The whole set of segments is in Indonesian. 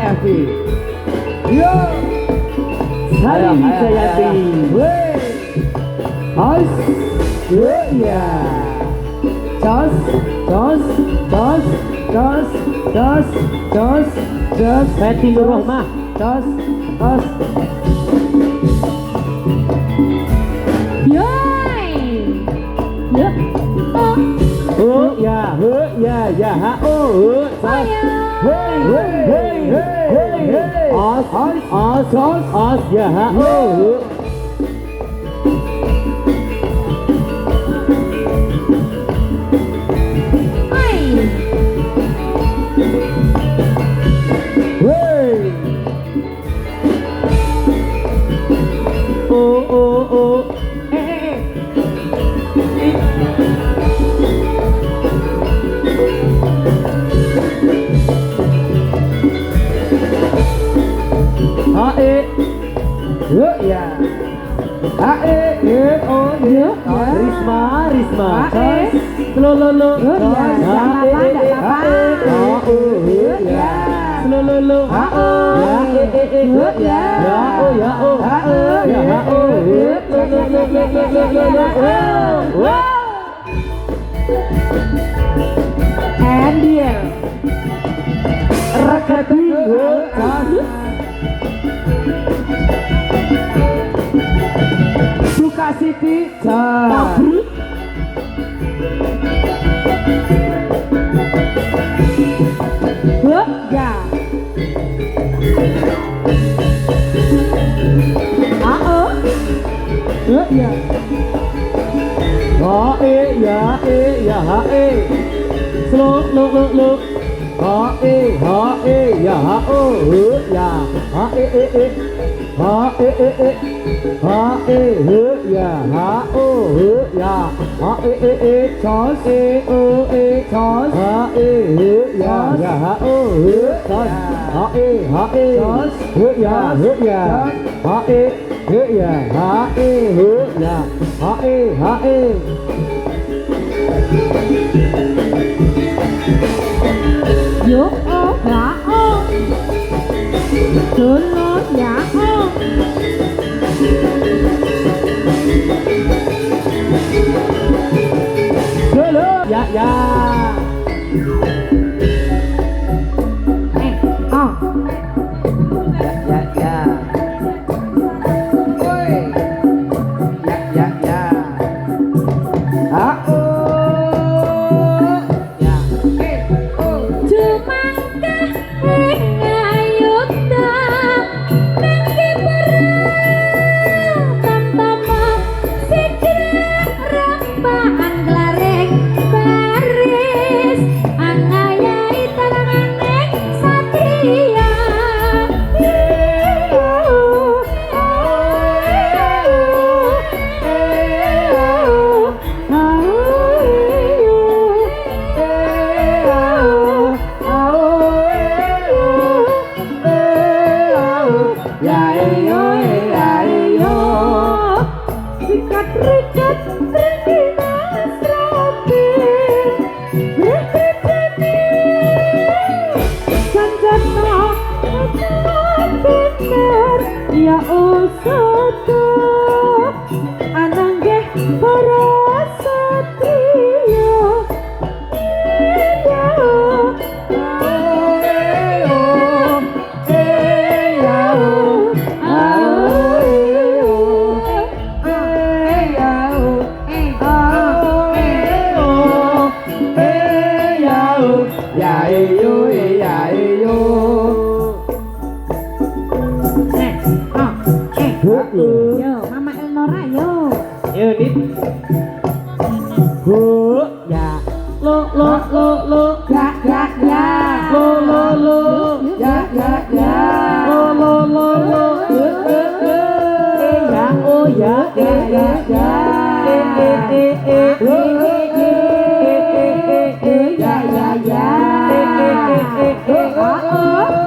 Evi. Yo. Sari Wijayati. Hos. Ya. Jos. Fethi Nur Rohmah. Jos. Yoi. Ya. Ya, ha, oh, hey, os, ya, ha, oh. Risma. And here. Suka Siti Ya. Ya. Ya, ha, slow, look. Ha, ya, ha, oh, ya. Ha, Ha, ha, ya, ha, oh, ya. Ha, toss, toss. Ha, ya, ha, oh, toss. Ha, toss. Ya, ya. Ha, ya, ha, ya. Ha, Yo, ya, Dulu, ya, Ya.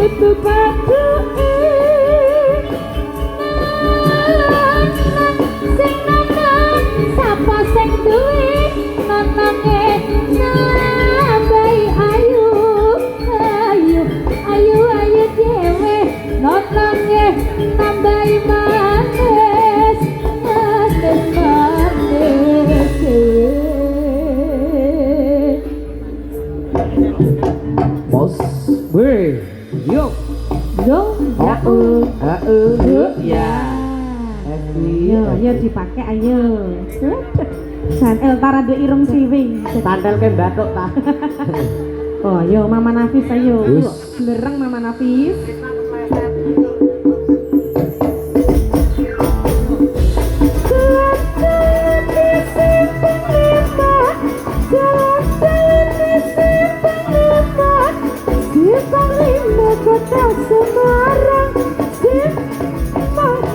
butuh batu sing nanang sapa sing duwe nanange nambahi ayu ayu ayu ayu dhewe nanange nambahi manis manis manis Bos, weh, yuk. yo ya ya. Yo, yo dipakai ayo. San Eltara de irung siwing. Tandel ke batuk ta. Oh, yo Mama Nafis ayo. Wis. Belerang Mama Nafis. Kota Semarang,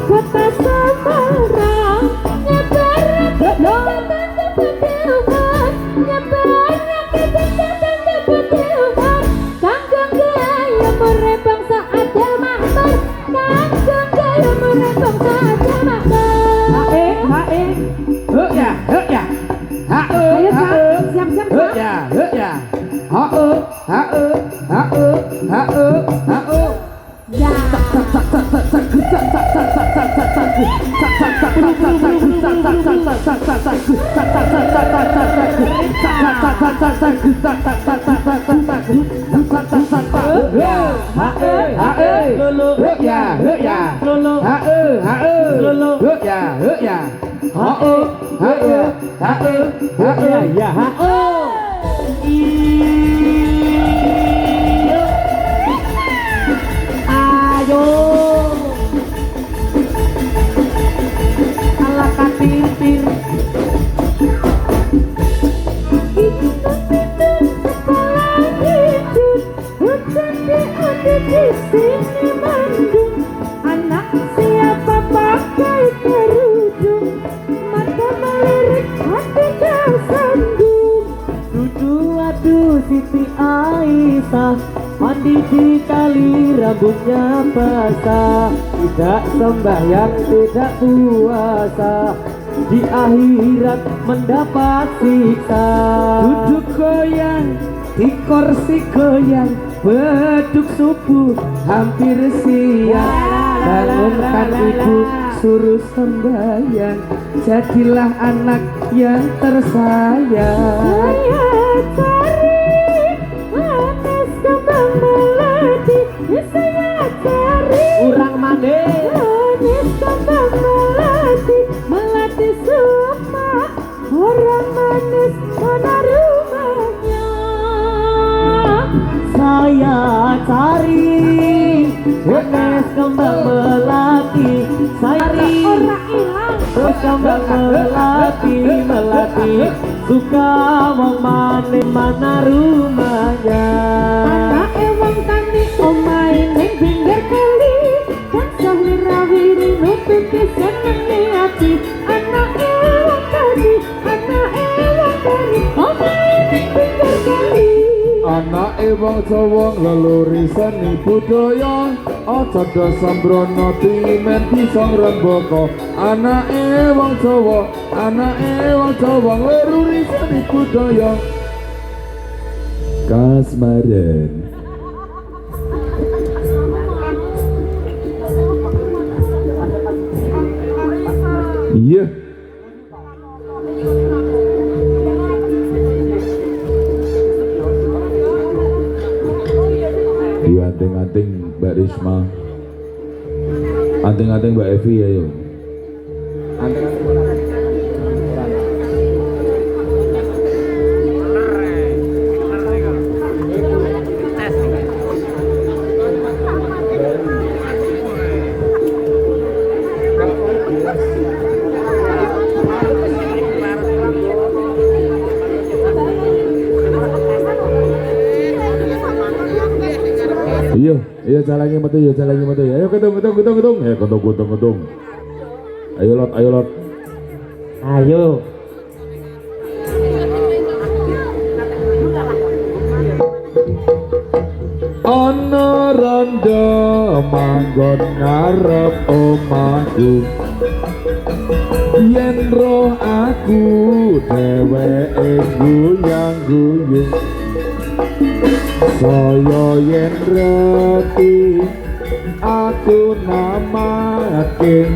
kota Semarang, nyebarnya kebetulan, nyebarnya kebetulan, kangkung gaya merebang saatnya makmur, kangkung gaya merebang saatnya makmur. Ya. Ayo siap-siap. Ya. Ya. Ayo, ala katintir. Anak siapa pakai kerudung, mata melirik hati tersandung. Aduh Siti Aisyah, mandi di kali rambutnya basah, tidak sembahyang tidak puasa, di akhirat mendapat siksa. Duduk goyang di kursi goyang, beduk subuh hampir siang, bangunkan ibu suruh sembahyang, jadilah anak yang tersayang. Saya cari Urang manis manis kembang melati semua orang manis mana rumahnya. saya cari, manis kembang melati, saya cari Orang hilang terus kembang melati, suka wong manis mana rumahnya. anak ewang tani omai neng pinggir kali, tansah wirawiri nutupi seneng hati. Anak ewang tani omai neng pinggir kali. Anak wong Jawa ngleluri seni budaya, aja do sembrono timen bisa ngrembaka. Anake wong Jawa ngleluri seni budaya. Kasmaran. Iya. Anting-anting Mbak Risma, anting-anting Mbak Evi, ayo. Iya jalannya metu ya, ayo ketung. Ayo lot. Ayo. ana randa manggon ngarep omahku yen roh aku dheweke guyang-guyung saya yen reti aku namake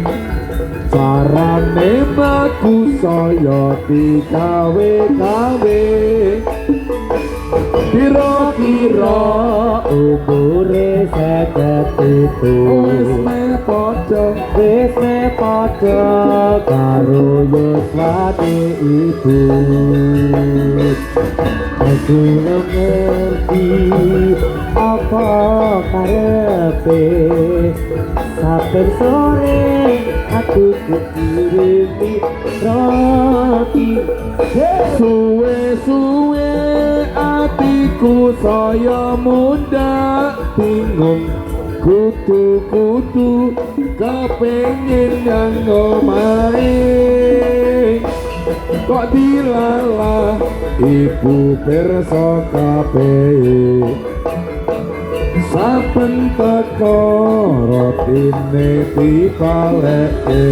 carane baku saya digawe-gawe kira-kira umure seket itu wis me padha karo Yuswati ibu aku ngerti apa karepe saben sore aku kirimi roti suwe-suwe atiku saya muda bingung kutu-kutu kepengin nang omahe kok dilalah ibu pirsa kabeh saben teko rotine dipaleke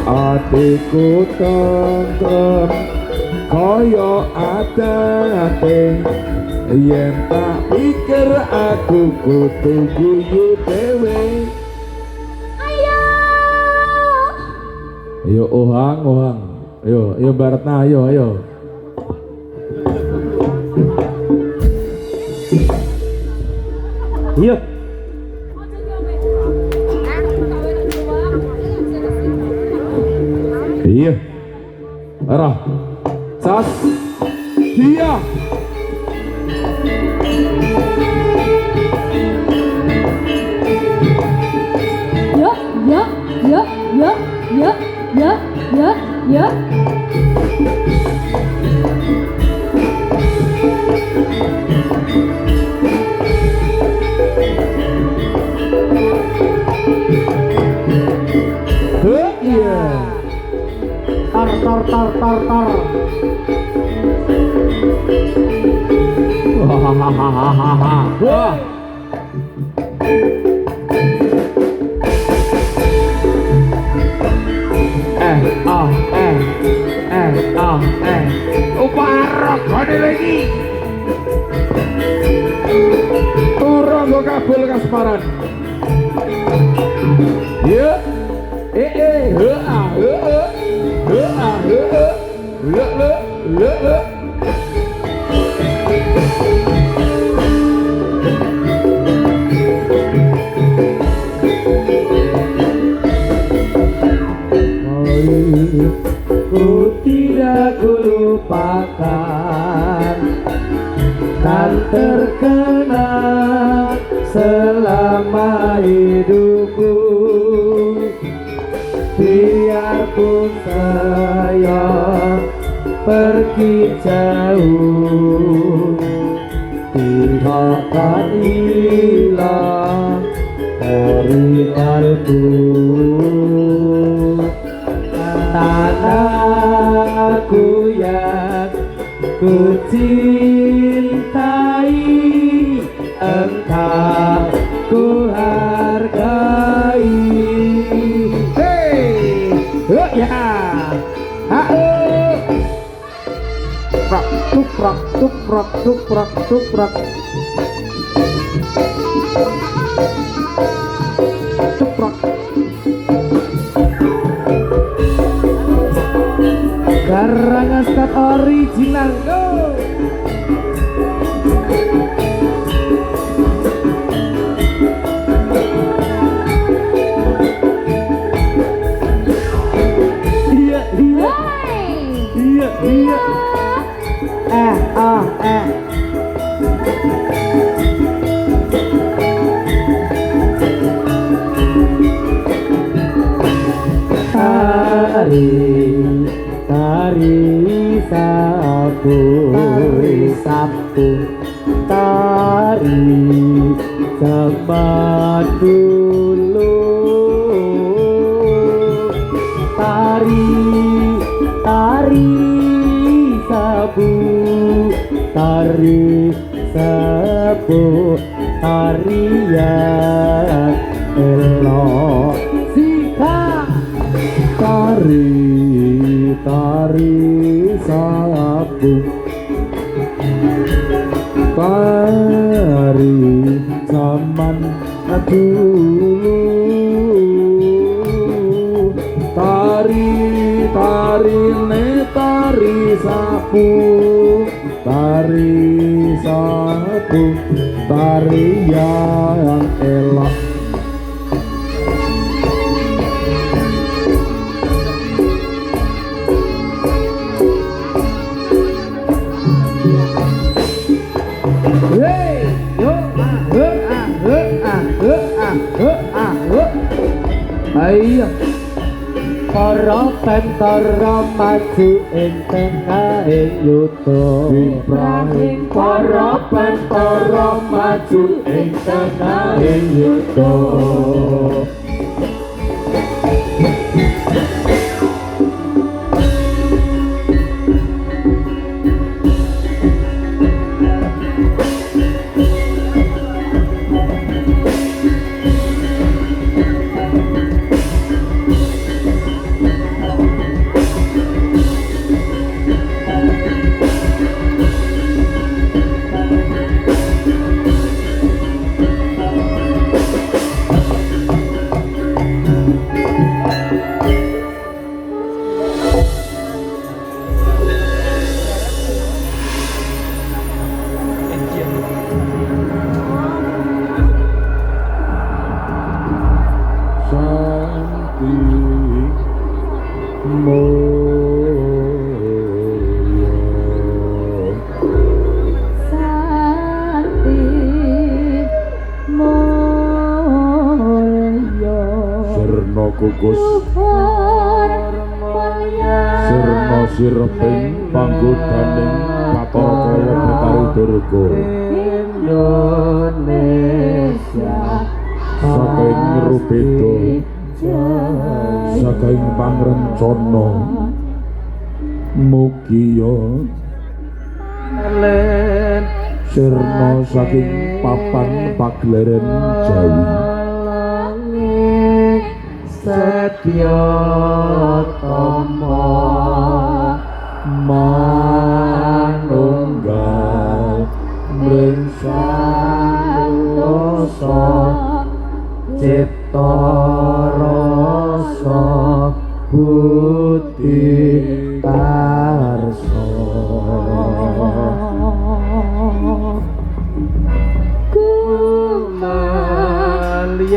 atiku tentrem kaya adate yen tak pikir aku kudu guyu dhewe ayo ohang ayo Baratna ayo iya iya arah sas dia ya. iya tar wah uparok kode lagi turun lo kabel kasparan ya ku tidak kulupakan kan terkenal selama hidupku biarpun saya pergi jauh tidak akan hilang dari kalbu tanahku yang ku cintai engkau ku hargai hey ya tuprak Karangan start original go. Iya. Tari Sabtu tari zaman dulu tari Sabu sapu tarian elok sika tari sapu tari zaman dulu tari sapu tari yang elok hey yo ayo para pentara maju ing tengah ing yuta Ibrahim para pentara maju ing tengah ing yuda Santi Moyo Sakti Moyo Sirna kukus Sirna sireping panggodaning Bathara Kala Betari Durga Indonesia saking rubeda saking pangrencana mugia len sirna saking papan pagleren Jawi langit setya tama manunggal mring santosa cipta rasa budi karsa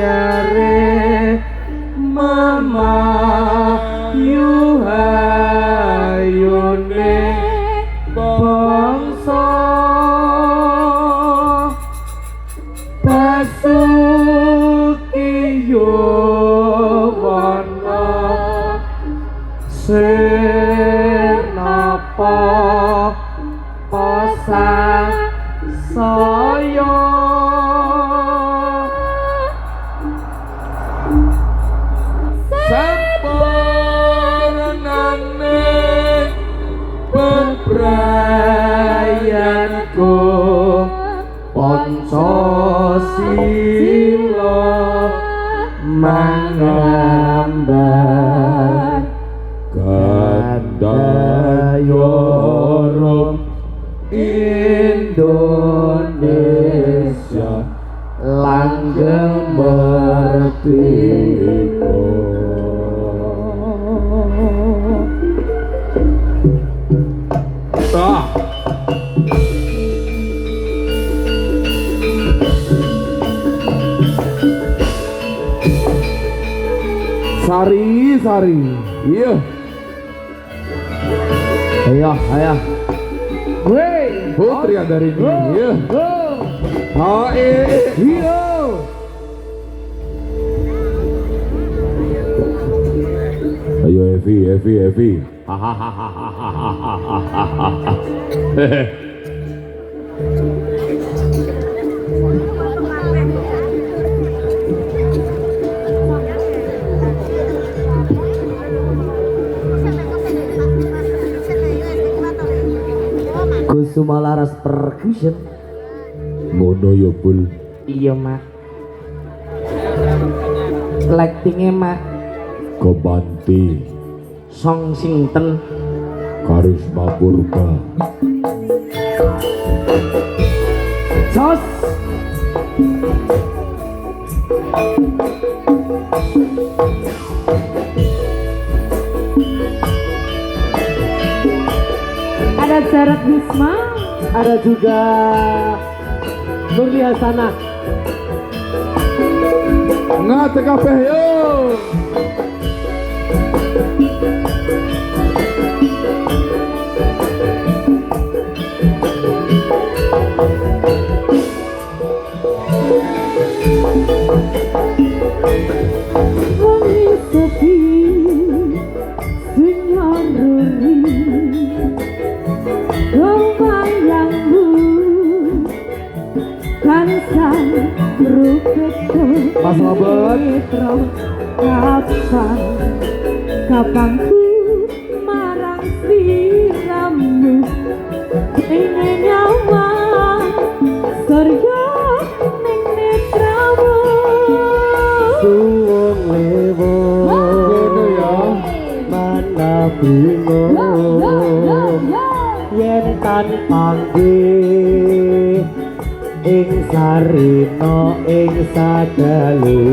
kumaliare mama yuhayune bangsa pasukiyo wana senapa pasang saya sampurnane bebrayanku Pancasila manggambar Gandayara Indonesia langgeng merdeka Sari iya ayo weh Putri Andarini iya iya ayo Evi Kusuma Laras Percussion ngono ya Bul. Iya mak. Lightingnya mak. Kebanti Song Sinten. Karisma Purba. Jos. Ada Jarat Bisma, Ada juga Nurli Hasanah. Ngate kabeh yo. wangi sepi, senyaruri, bayangmu, tansah rupeto, Mas Robert. kapan, kapan ku marang sliramu, ingin nyawa, surya ning netramu. Suwung lewo Ngono ya. mana bingung yen tan panggih ing sarina ing sadalu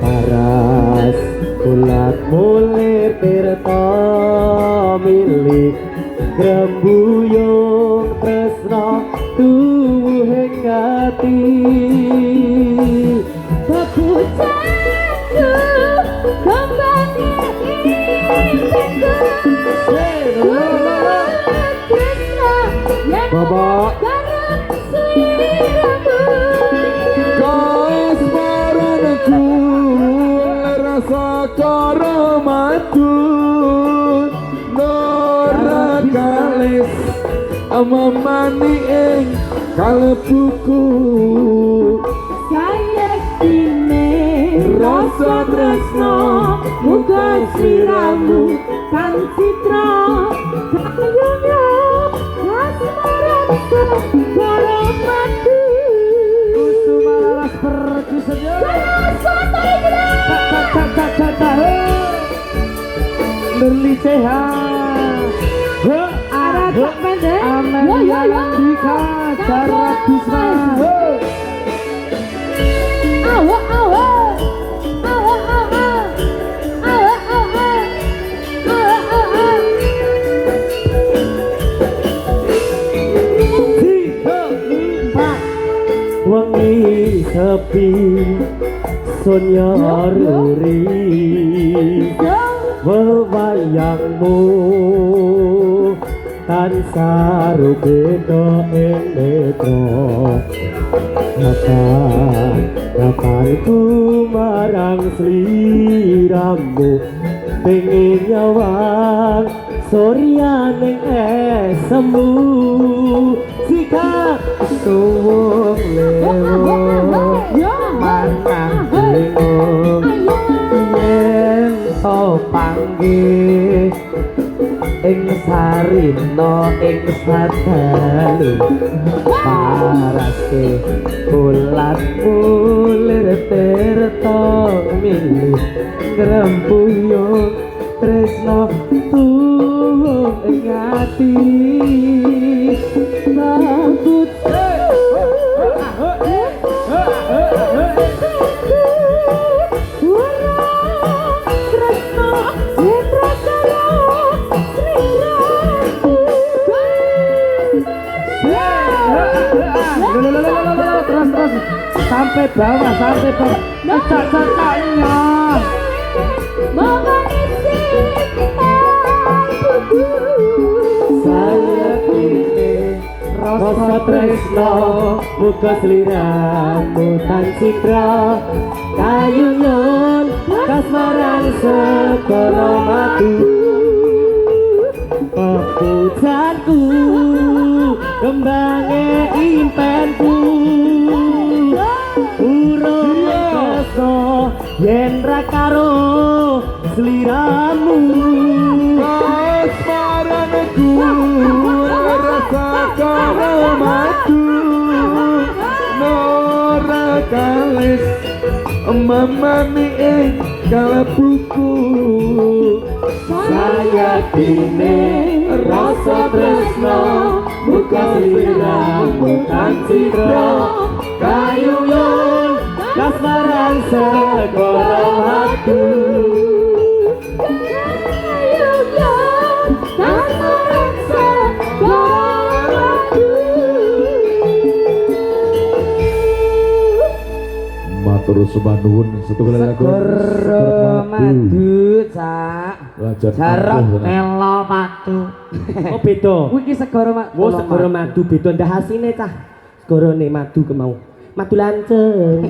paras ulat mulir tirta milik grembuyung tresna tuwuhing ati. Bebucanku kembali inginku Tresna yang Bapak. garap sliramu. Kasmaranku rasa karamatu Nora kalis amamani ing kalebuku Saya kini rasa tresno muga sliramu kan citra kayunya asmaranku karo mati. Sumalaras pergi saja. Nurli sehat. Ada Cak Pendek. Amelia Landika, Jarat Bisma. Awa awa. Awa awa. Awa awa. Awa awa. Wengi sepi Sonya ruri Wewayangmu tansah rubeda ing netra kapan ku marang sliramu pengin nyawang suryaning esemu jika suwung lewo manang bingung yen to panggih ing sarina ing sadalu parase ulat mulir tirta milih grembuyung tresna tuwuh ing ati sabut terus sampai bawah cak-caknya saya kini rasa tresno muka sliramu tan citra kayu nyun kasmaran sekara mati pepujanku kembange impenku urung keso yen ra karo sliramu Kasmaranku rasa karamatu Mamani kalebuku Saya kini rasa tresno bukan sirah bukan citra kayuyon kasmaran segoro hati kayuyon kasmaran segoro hati. Matur sembah nuwun setunggal lagu Madu cak Lajar jarok ampuh, melo madu. Oh beda. Kuwi iki segara madu. Oh segoro madu beda ndah asine cah. Segorone madu ke mau. Madu lanceng.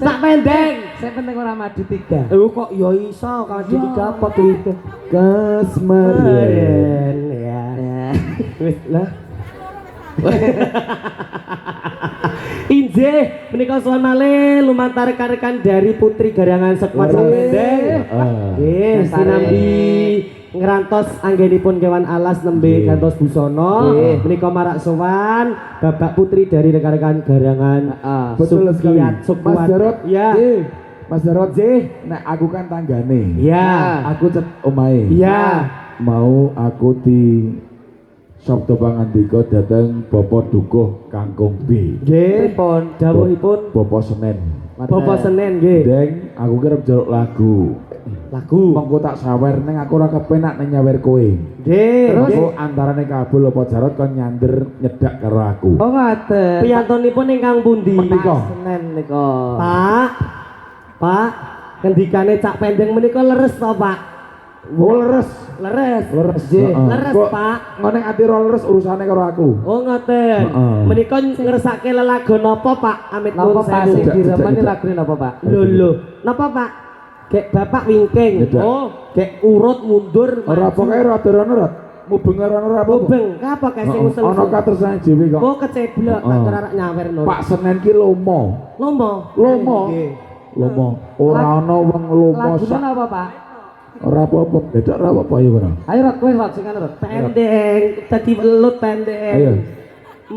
Sak pendeng. Saya penting ora madu 3. Kok ya iso kalau tiga apa tuh itu. Kasmaren Ya. Wis lah. Injih, menika sowan malih lumantar rekan-rekan dari Putri Garangan Sekuat Pendeng. Nggih, sinambi ngrantos anggenipun kewan alas nembe gantos busana. Menika marak sowan Bapak Putri dari rekan-rekan Garangan. Betul sekali Mas Sukuat. Jarot Ya. Mas Jarot nek aku kan tanggane Ya. aku cet omahe Ya. mau aku di Sabda pangandika dhateng Bapak Dukuh Kangkung B. Nggih, Pripun? dawuhipun Bapak Senen. Bapak Senen nggih. Deng, aku kira njaluk lagu. Lagu. Mengko tak sawer ning aku ora kepenak ning nyawer kowe. Nggih. Terus antarane kabul apa Jarot kon nyander nyedak karo aku. Oh ngoten. Piyantonipun ingkang pundi? Menika. Senen nika. Pak, ngendikane Cak Pendeng menika leres to, Pak? Leres. Leres. Leres. Leres, Pak. Ngono ati ora leres urusane karo aku. Oh, ngoten. Menika ngersake lelagon napa, Pak? Amit Napa nuwun Pak sewu. sing diremeni lagune napa Pak? Lho. Napa, Pak? Gek Bapak wingking. Nyedak. Oh, gek urut mundur. Ora pokoke rada rono rat. Mubeng ora apa. Mubeng, apa kae sing usul? Ana katersane dhewe kok. Oh, keceblok, Pak ora nyawer nur. Pak Senen ki lomo. Lomo. Lomo. Nggih. Lomo. Ora ana wong lomo Lagune sak. napa Pak? Ora apa-apa, bedak ora apa-apa ya kono. Ayo Rot kowe Rot sing anu Rot. Pendeng, dadi welut pendeng. Ayo.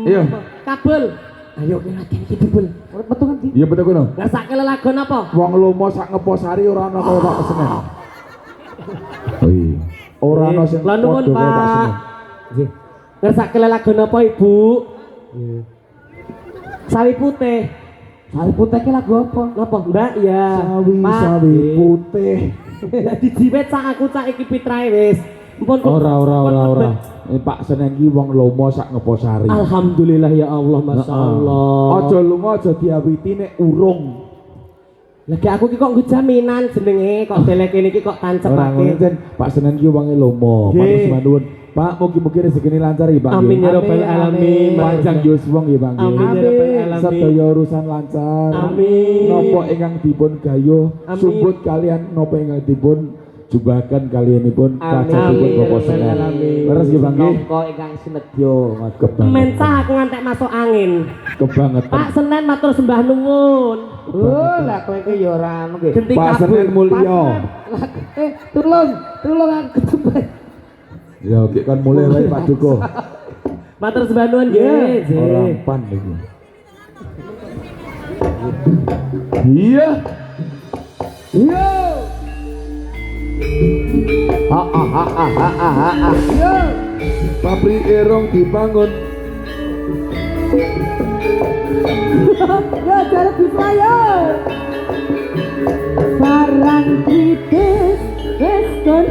Ayo. Kabul. Ayo lagi iki dibul. Metu ngendi? Iya betul kono. Ngersake lelagon apa? Wong lomo sak ngeposari ora ana kaya Pak Senen. Oh iya. Ora ana sing Lah nuwun, padha kaya Pak Pak. Senen. Nggih. Ngersake lelagon apa, Ibu? Sawi putih. Sawi putih ki lagu apa? Napa, Mbak? Ya. Sawi putih. Lah dijiwet sak aku cak iki pitrae wis. Mpun Ora. Pak Senen ki wong lomo sak ngeposari. Alhamdulillah ya Allah, masyaallah. Aja lunga aja diawiti nek urung. Lagi aku ki kok nggo jaminan jenenge kok deleke niki kok Ora ngono tancepake. Jen. Pak Senen ki wonge lomo. Nggih. Matur sembah nuwun. Pak mugi-mugi rezekine lancar ya, Pak. Amin ya rabbal Amin, alamin. Panjang yuswa nggih, Pak. Amin ya rabbal alamin. Sedaya urusan lancar. Amin. Napa ingkang dipun gayuh Amin. sumbut kalian napa ingkang dipun jubakan kalianipun kacatipun Amin. Bapak Senen. Amin. Leres nggih, Bang. nggih? Napa ingkang sinedya. Mencah aku ngantek masuk angin. Kebangetan. Pak Senen matur sembah nuwun. Oh, lah kowe ki ya ora anu nggih. Genti Pak Senen kabul. mulya. Tulung aku ketemu. Ya oke kan mulai wae Pak Duko. Matur sembah nuwun nggih. Orang pan iki. Iya. Iya. Iya. Pabrik erong dibangun. Ya jarak bisa ya. Barang kritis wis kon.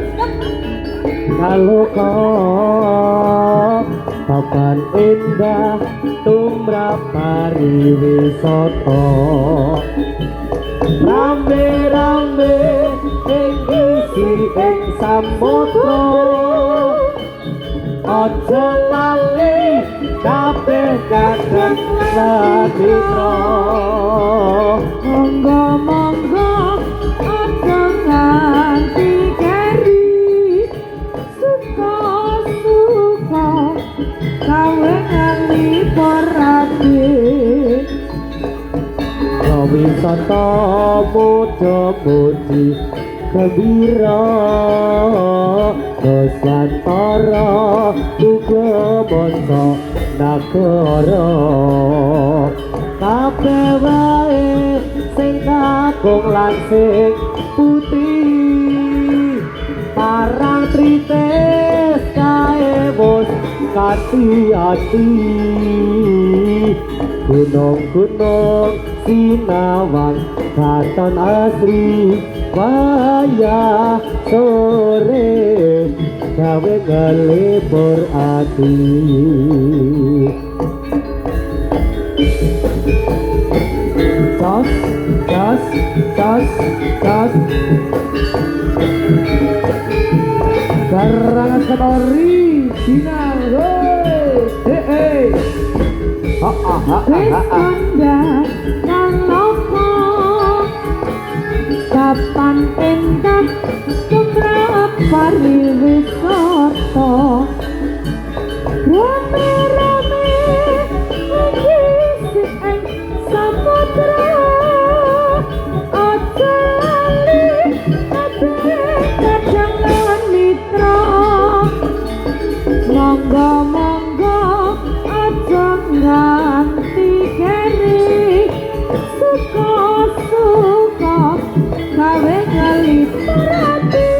Kalau kau papan indah tumrap pariwisata rame-rame ing isi ing samudra aja lali kabeh kadang laditra Monggo aja nganti keri. Suka kawe nganti porati. wisata muda-mudi gembira Nusantara uga bangsa nagara kabeh wae sing lan sing putih parang trites kae bos hati-hati gunung-gunung sinawang katon asri wayah sore gawe ngelipur ati tas tas tas tas karangan katori final hei ha ha ha ha kapan endah keberapa riwisoto rame-rame mengisi samudra aja lali ate kajangan mitra monggo-monggo aja nganti kene suka-suka gawe ngelipur ati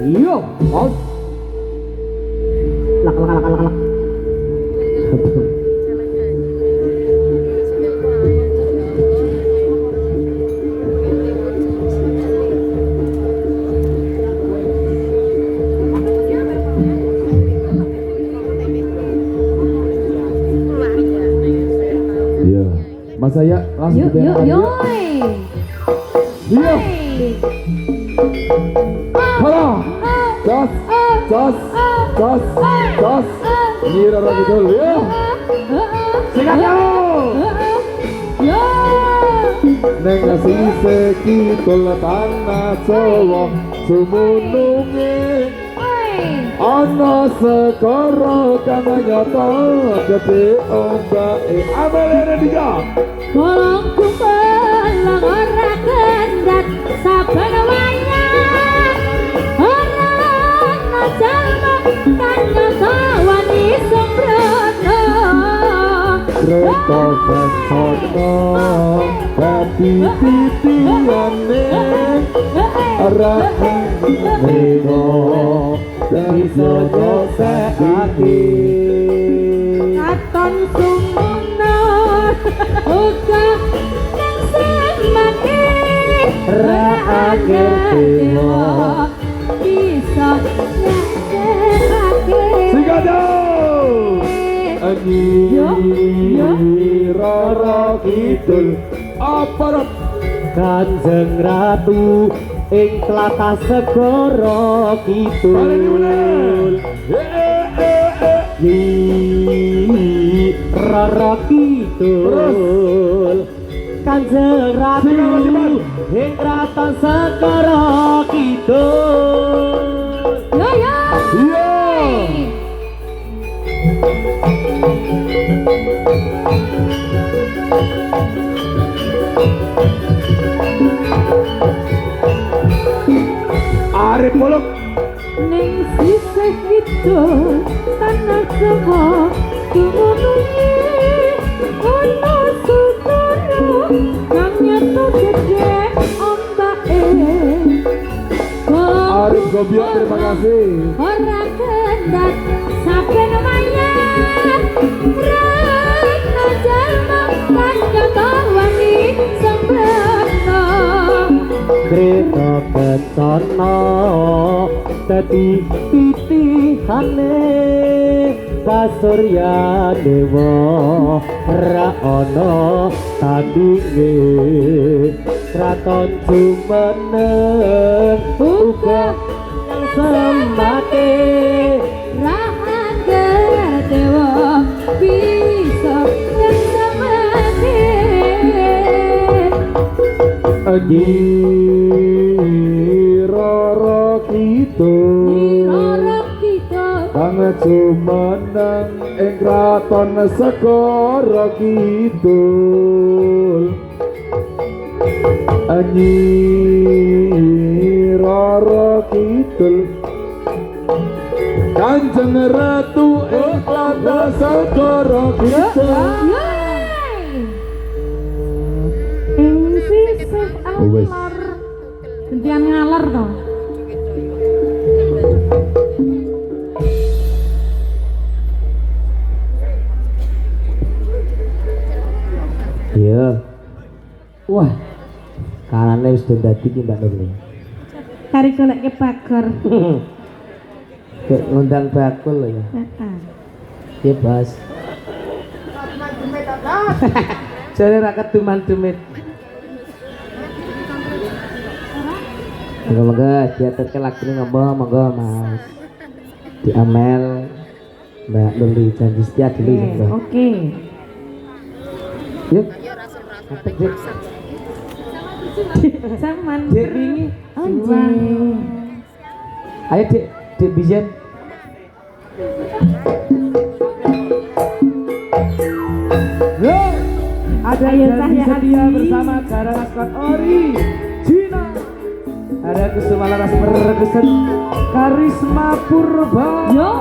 Yo, aus. lak Iya. Mas saya langsung yuk yuk yuk Iya. Halo. Jos. Jos. Jos. Jos. Ngira lagi dulu ya. Sikat yo. Neng asise kidul tanah Jawa sumununge ana segara kang nyata gede ombake amelene diga Kolong kumpelang ora kendat saben wayah ora ana jalma kang nyata wani sembrono Reto bensono hati titiane arah meno bisa dosekake katon sumuna uga nang semake ra akhir dewa bisa nyasekake Sigado Anyi Rara Kidul Aparat Kanjeng Ratu ing tlatah segara kidul Rara Kidul Kanjeng Ratu ing tlatah segara kidul yo yo Iya Arif Muluk ning sisih kidul tanah Jawa dumunungi ana sutara kang nyata gede ombake Arif Gobiok terima kasih ora kendat saben wayah rana jalma kang nyata wani sembrono Kreta Kencana dadi titihane Pasurya Dewa ra ana tandinge kraton jumeneng uga yang semake Rahanger Dewa bisa ngesemake Anyi Rara Kidul Rara kita Kang jumeneng ing kraton segara kidul Anyi Rara Kidul Kanjeng Ratu ing tlatah segara kita. Ing sisih Wes. alar. Gantian ngaler to. Iya. Wah. Kalane wis do dadi ki Mbak Nurli. Kari goleke pager. Kayak ngundang bakul lho ya. Heeh. Iya, Bos. Jare ra keduman-dumit. Moga-moga diaturke lagune monggo Mas. Diamel Mbak Nurli janji setia dulu ya. Oke. Yuk. Apik, Dik. Saman. Dik wingi. Anjing. Ayo Dik Bijen. Yo, ada Ayo, yang Cahya sedia Aji. bersama Garangan Squad Ori Cina. Ada Kusuma Laras Perkusen Karisma Purba. Yo.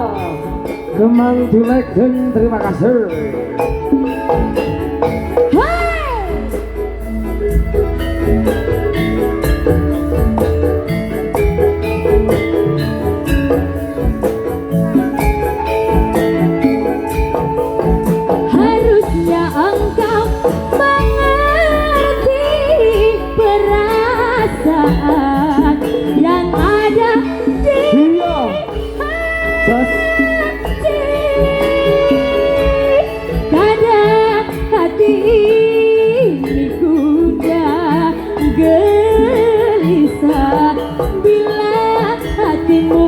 Kemang Dulegeng, terima kasih. Harusnya engkau mengerti perasaan yang ada di Iya. Sos. hati. Kadang hati ini gundah gelisah bila hatimu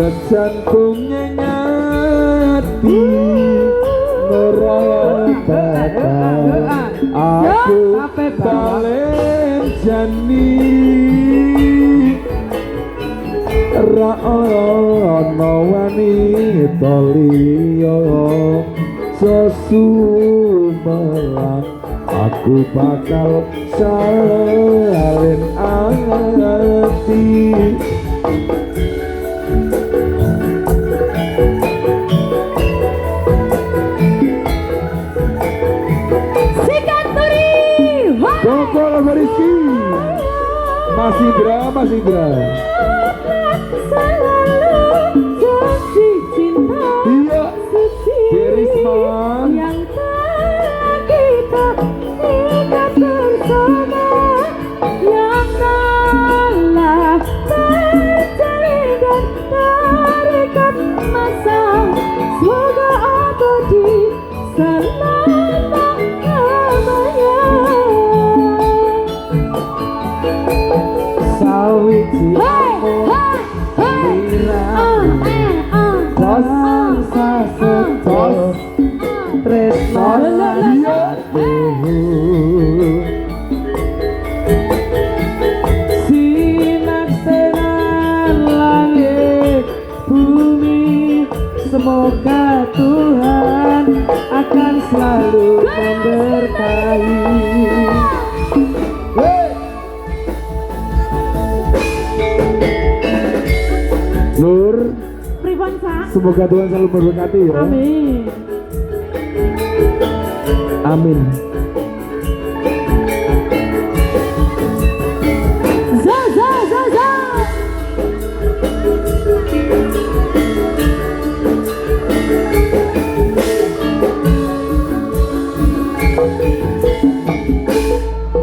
Sejantungnya nyati meratakan aku paling jani ra ono wanita liya sesumelang aku bakal salin ati. Kokol Rizky Mas Indra selalu janji cinta Iya suci Derisma yang telah kita ikat bersama, yang telah terjalin dan terikat masa, semoga abadi selama-lamanya. Sawiji Hey, hey, hey. Bangsa setos Tresno Sinaksenan langit bumi, semoga Tuhan akan selalu memberkahi. Nur, Pripun, Sa? semoga Tuhan selalu memberkati ya. Amin. Amin. Za za za za.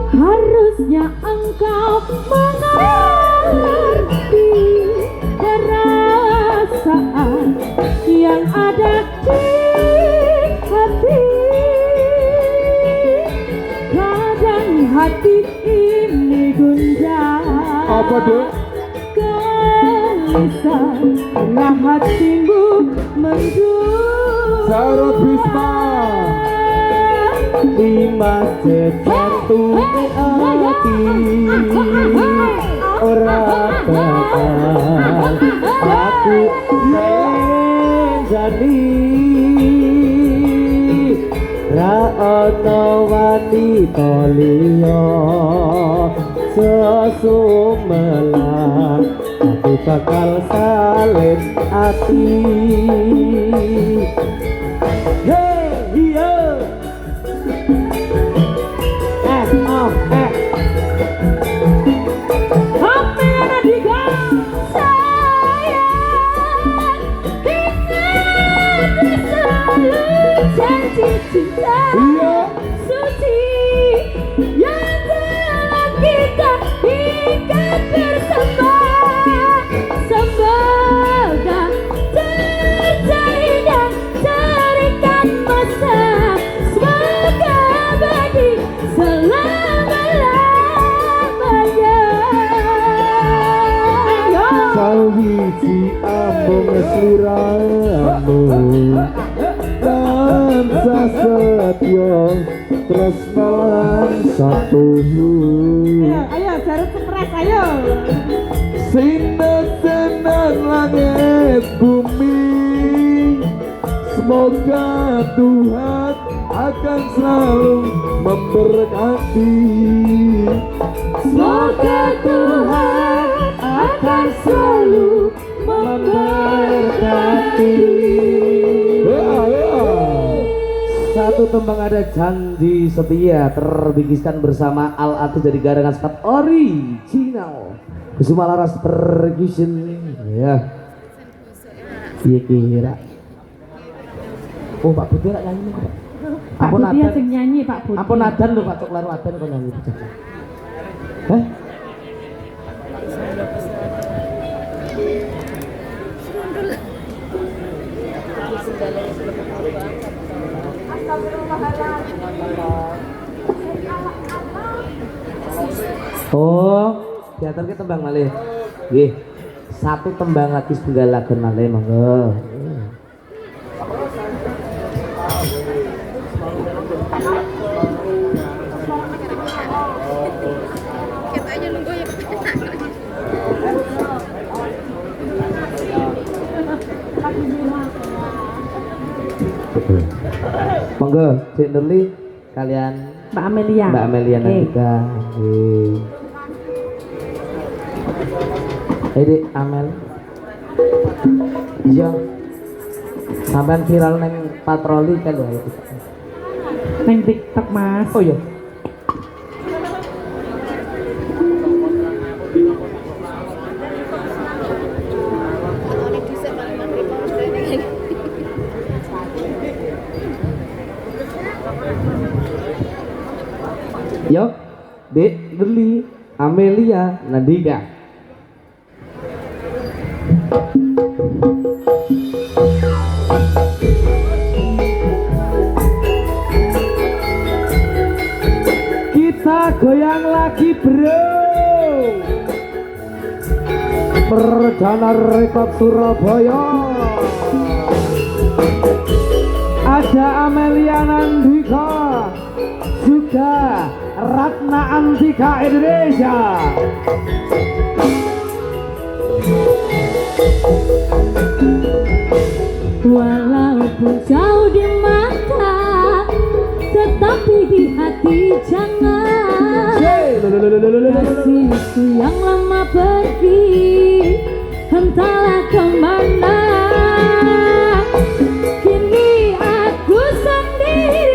Harusnya engkau mengerti perasaan yang ada di hati. Kadang hati ini gundah. Apa, Dek? Gelisah karena hatimu mendung. Sarot Bisma Dimas jantung hati ora bakal aku menjadi ra ono wanita liya sesumelan aku bakal salin ati. Hey iya Happy Nadika sayang ingat selalu janji cinta suci yang telah kita ikat bersama. Semoga terjadi dan terikat masa. Semoga abadi selama-lamanya. Sawiji ambung sliramu tansah setya tresna lan satu. Ayo Jarut Stres ayo. Sinar-sinar langit bumi, semoga Tuhan akan selalu memberkati. Semoga Tuhan akan selalu memberkati. Satu tembang ada janji setia terbingkiskan bersama Al Atis dari Garangan Sekat original Kusuma Laras Percussion ya. Iya kira. Oh Pak Budi rak nyanyi kok. Pak Budi yang nyanyi Pak Budi. Apa nadan lho Pak Cok Laro Adan kok nyanyi. Heh? Oh, teater ke tembang malih. Nggih. Satu tembang lagi setunggal lagen malih monggo. Kita aja nunggu ya. Monggo, Cik Nurli kalian Mbak Amelia. Mbak Amelia Nandika. Dik Amel. Iya. Sampean viral neng patroli kan lho. Neng TikTok Mas. Oh iya. Yo, Dek Nurli Amelia Nandika. Kita goyang lagi bro. Perjalanan rekod Surabaya. Ada Amelia Nandika, juga Ratna Antika Indonesia. Walaupun jauh di mata, tetapi di hati jangan. Kasihku yang lama pergi, entahlah kemana. Kini aku sendiri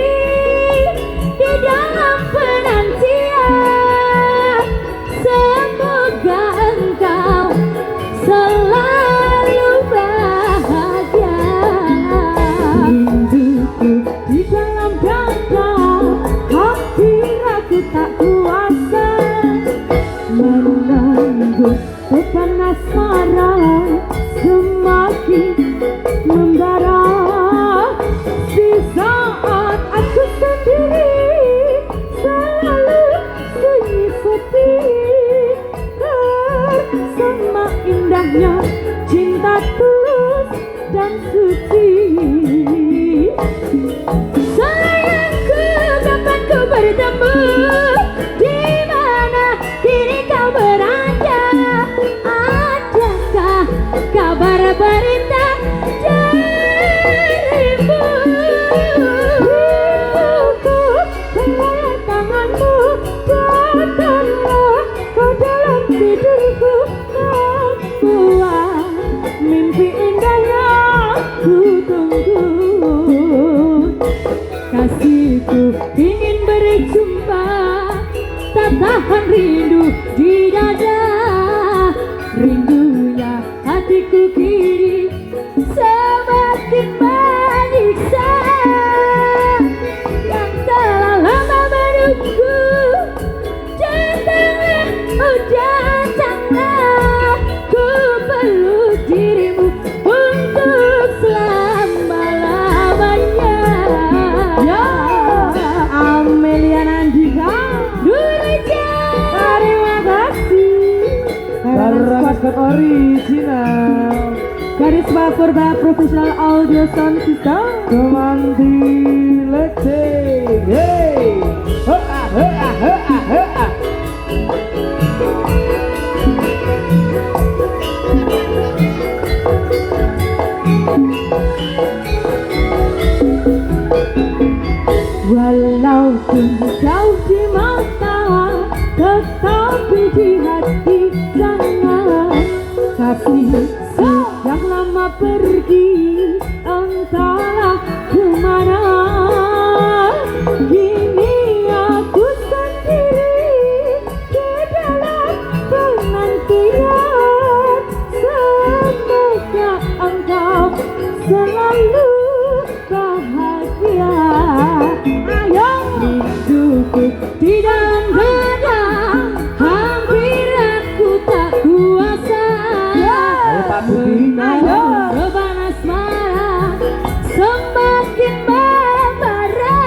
di dalam penantian. Semoga engkau selalu bahagia. Rinduku di dalam dada, hampir aku tak kuasa menanggung beban asmara semakin membara. Di saat aku sendiri selalu sunyi sepi, bersama indahnya cinta tulus dan suci. Sayangku, kapan ku bertemu? Di mana kini kau berada? Adakah kabar berita darimu? Ku tahan rindu di dada, rindunya hatiku kini semakin menyiksa. Yang telah lama menunggu, datanglah, oh datanglah, ku peluk dirimu untuk selama-lamanya. Ya, Amelia Nandika, Nurija, terima kasih. Karangan Scott original. Garis Purba Professional Audio Sound System. Kemanti Lece. Hey. Hea hea hea hea. Walaupun jauh di mata, tetapi di hati jangan. Kasih yang lama pergi, entahlah kemana. Kini aku sendiri di dalam penantian. Semoga engkau selalu bahagia. Ayo rinduku di dalam dada, hampir aku tak kuasa. Ayo beban asmara semakin membara.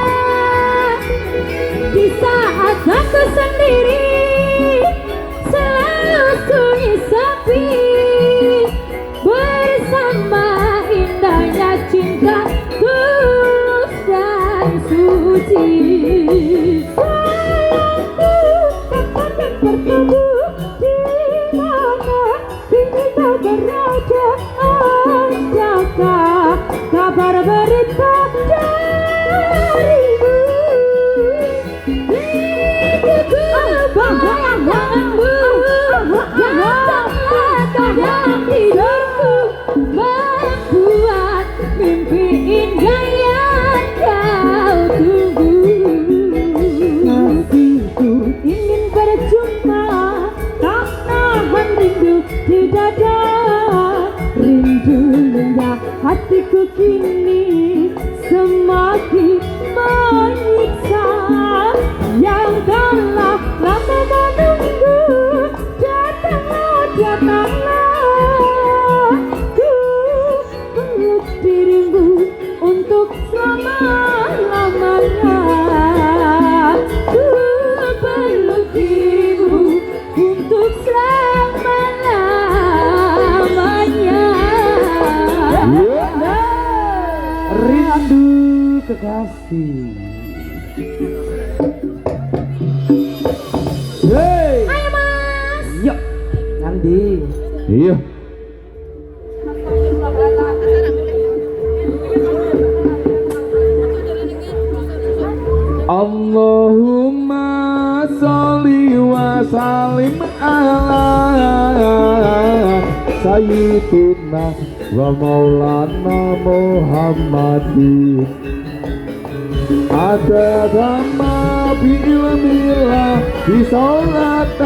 Di saat aku sendiri selalu sunyi sepi, bersama indahnya cinta tulus dan suci. Sayangku takkan bertemu di mana kini kau berada. Adakah kabar berita darimu? Rinduku bayanganmu, datanglah dalam hidupku, membuat mimpi indah yang kau tunggu. Hatiku ingin berjumpa, tak nahan rindu di dada. Rindunya hatiku kini semakin menyiksa. Yang telah lama menunggu, datanglah, datanglah, ku peluk dirimu untuk selama-lamanya. Ku peluk dirimu untuk selama-lamanya. Rindu kekasih. Hey. Ayo mas. Yuk, Nandi. Iya. Allahumma sholli wa sallim ala sayyidina wa maulana Muhammadin. Ada dhamma bi'ilmillah bisolatan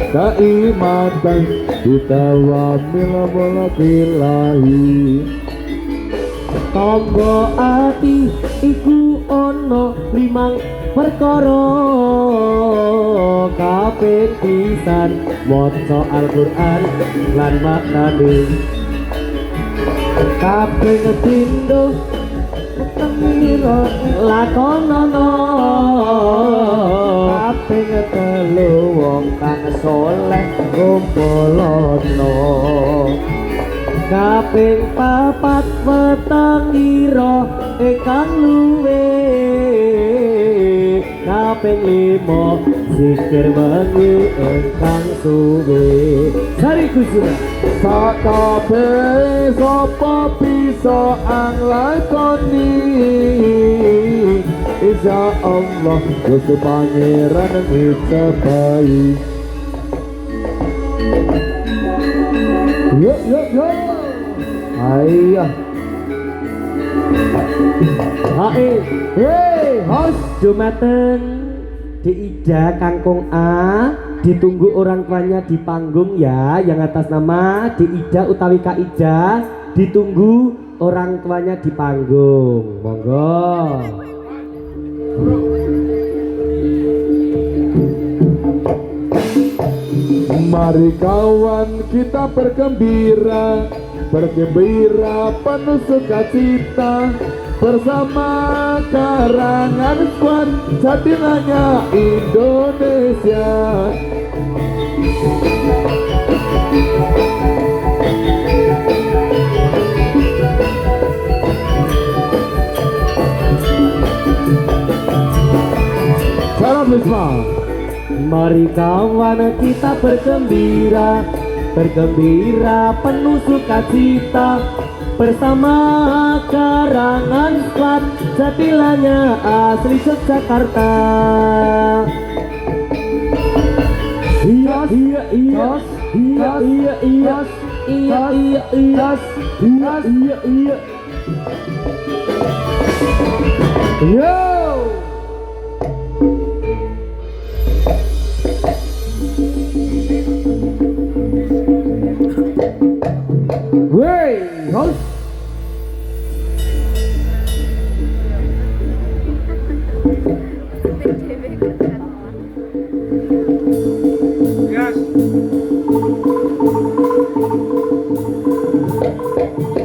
kaimatan utawamil mulakilahi. Tangga ati iku ana 5 perkara, kabeh pisan maca Al-Qur'an lan maknane. Kabeh ngetindho temiro lakonono, kabeh ngetelu wong kang saleh kumpulana. Kaping 4 wetangira ingkang luwe, kaping 5 zikir wengi ingkang suwe. Sari kusuma sakabeh sapa bisa anglakoni, insya Allah Gusti Pangeran ngicapai. Yuk yuk yuk. Ayo. Hae, Hey, host Jumaten Ida Kangkung A ditunggu orang tuanya di panggung ya, yang atas nama Ida utawi Kak Ida ditunggu orang tuanya di panggung. Monggo. Mari kawan kita bergembira, bergembira penuh sukacita bersama karangan squad Jatilanya Indonesia. Salam Wisma. Mari kawan kita bergembira, bergembira penuh sukacita bersama karangan squad Jatilanya asli Yogyakarta. Iya iya iya iya iya iya iya iya iya iya iya. Yo. Wey, host.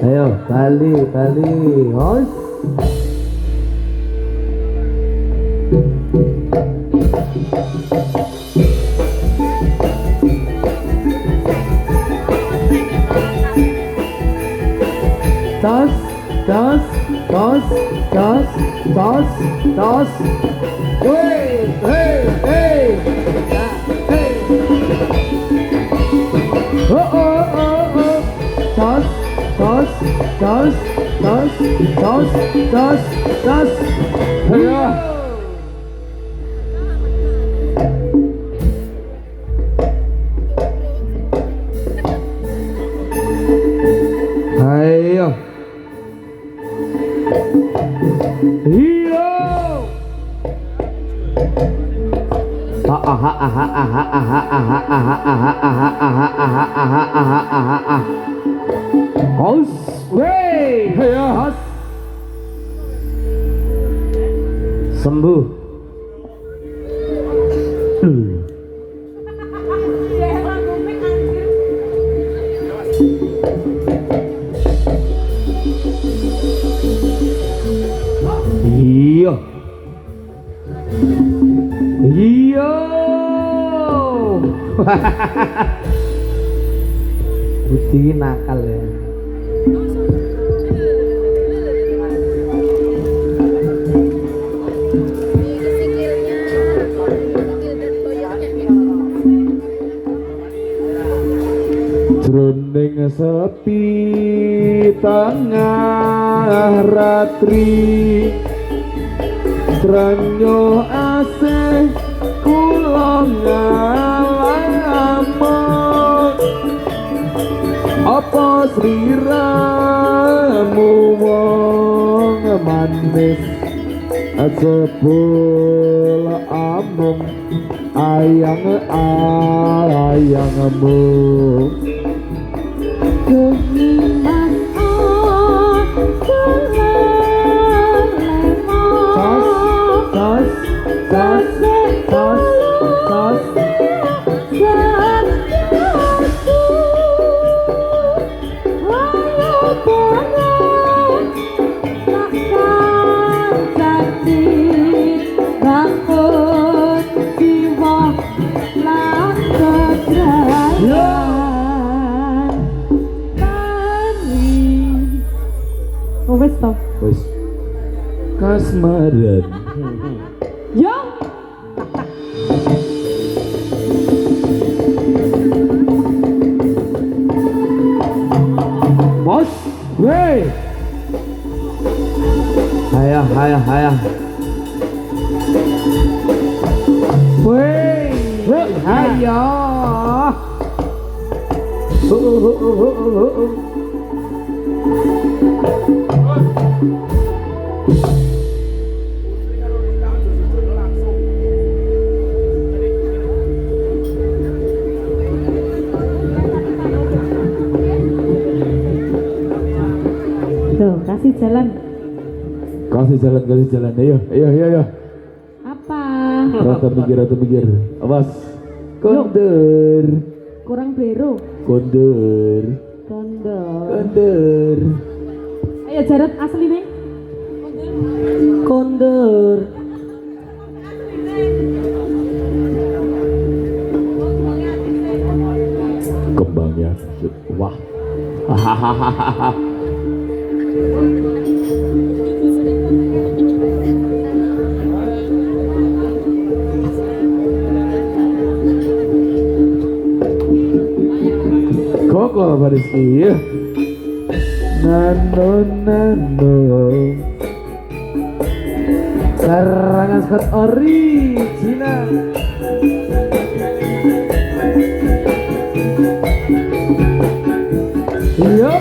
Ayo, Bali, host. Tos. Hey. Tos. Ayo. Ayo. Iyo. Host. Wey. Ayo. Host. Sembuh. Iya. Budi nakal ya. Jroning sepi tengah ratri Tranyo asih kula ngalamun apa sliramu wong manis jebul amung ayangmu Wes toh. wis kasmaran. Yo. Bos. Wey. Hayah. Wey. Hayah. jalan. Kasih jalan. Ayo. Apa? Rata minggir. Awas. Kondur. Kurang bero. Kondur. Kondor. Ayo Jarot asli nih. Kondur. Kembangnya. Wah. Hahaha. Koko Pak Rizky ya. Nano. Karangan Scott original. Yo.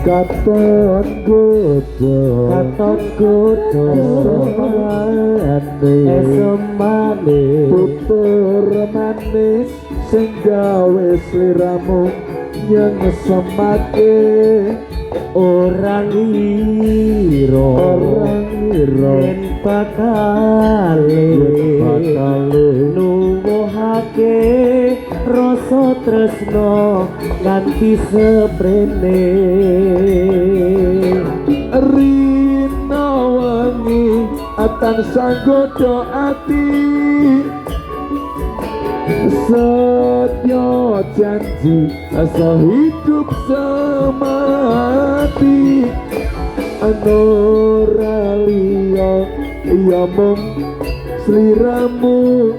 Katon godo Esemane putur manis sing gawe sliramu nyengesemake orang iro yen bakale nuwuhake rasa tresno nganti seprene rina wangi atan sanggodo ati setyo janji asa hidup semati anoralia iya mong sliramu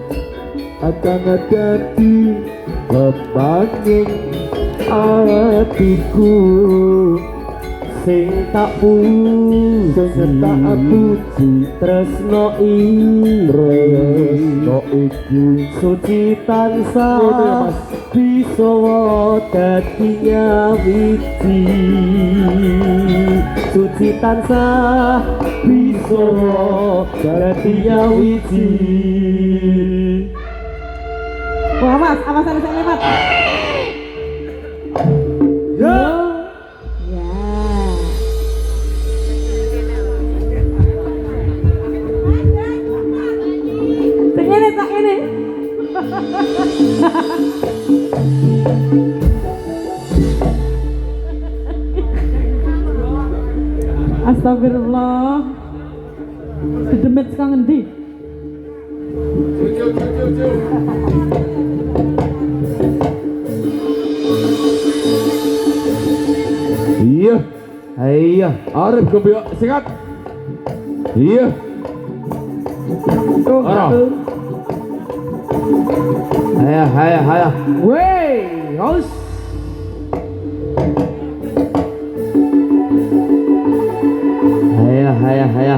akan dadi bebanging atiku sing tak puji tresno iki suci tansah bisa dadi nyawiji suci tansah bisa dadi nyawiji. Wah mas, awas saya lewat. Yo. Ya. Ini tak ini. Astagfirullah. Demit sekarang ngendi? iya Ayo. Arif kembali singkat iya Ayo. Wey, haus. Ayo.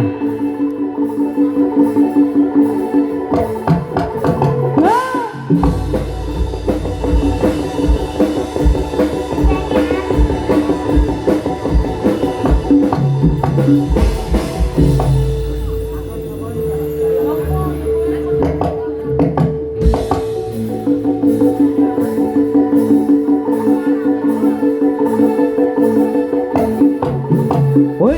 Woi.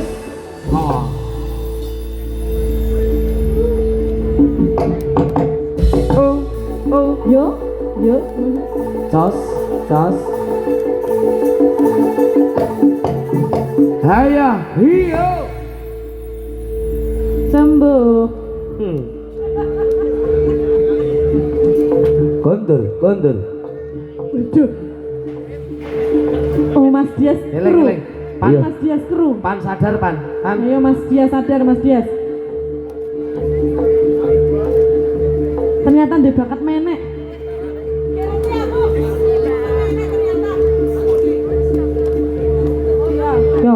Yo. Cos. Ayo. Hiyo. Sembuh. Kondur. Aduh. Oh Mas Dias kru. Eleng. Pan Mas Dias kru. Pan sadar pan. Ayo Mas Dias sadar Mas Dias. Ternyata dia bakat menek. Yo.